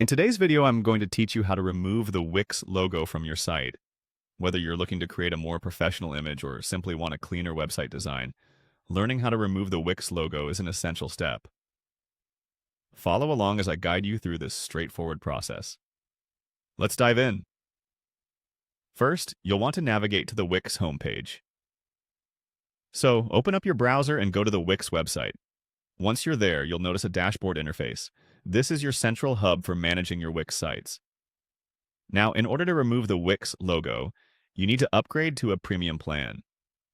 In today's video, I'm going to teach you how to remove the Wix logo from your site. Whether you're looking to create a more professional image or simply want a cleaner website design, learning how to remove the Wix logo is an essential step. Follow along as I guide you through this straightforward process. Let's dive in. First, you'll want to navigate to the Wix homepage. So, open up your browser and go to the Wix website. Once you're there, you'll notice a dashboard interface. This is your central hub for managing your Wix sites. Now, in order to remove the Wix logo, you need to upgrade to a premium plan.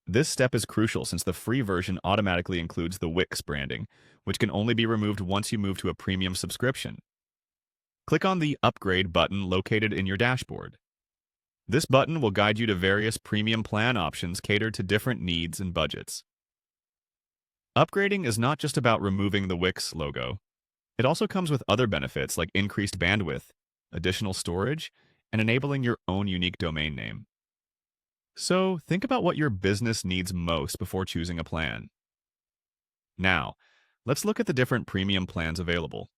This step is crucial since the free version automatically includes the Wix branding, which can only be removed once you move to a premium subscription. Click on the Upgrade button located in your dashboard. This button will guide you to various premium plan options catered to different needs and budgets. Upgrading is not just about removing the Wix logo. It also comes with other benefits like increased bandwidth, additional storage, and enabling your own unique domain name. So, think about what your business needs most before choosing a plan. Now, let's look at the different premium plans available.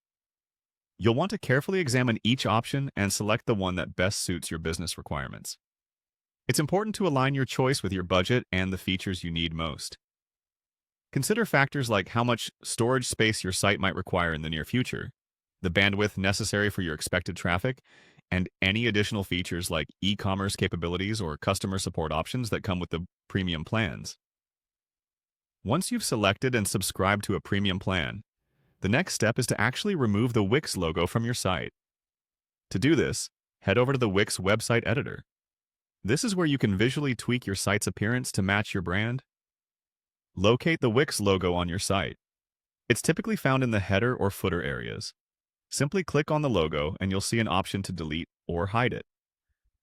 You'll want to carefully examine each option and select the one that best suits your business requirements. It's important to align your choice with your budget and the features you need most. Consider factors like how much storage space your site might require in the near future, the bandwidth necessary for your expected traffic, and any additional features like e-commerce capabilities or customer support options that come with the premium plans. Once you've selected and subscribed to a premium plan, the next step is to actually remove the Wix logo from your site. To do this, head over to the Wix website editor. This is where you can visually tweak your site's appearance to match your brand. Locate the Wix logo on your site. It's typically found in the header or footer areas. Simply click on the logo and you'll see an option to delete or hide it.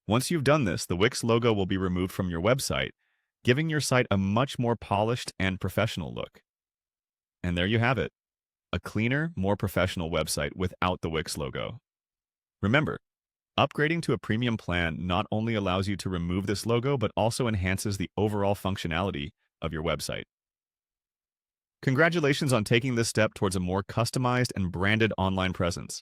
Once you've done this, the Wix logo will be removed from your website, giving your site a much more polished and professional look. And there you have it. A cleaner, more professional website without the Wix logo. Remember, upgrading to a premium plan not only allows you to remove this logo, but also enhances the overall functionality of your website. Congratulations on taking this step towards a more customized and branded online presence.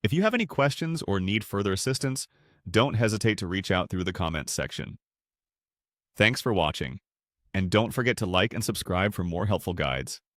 If you have any questions or need further assistance, don't hesitate to reach out through the comments section. Thanks for watching, and don't forget to like and subscribe for more helpful guides.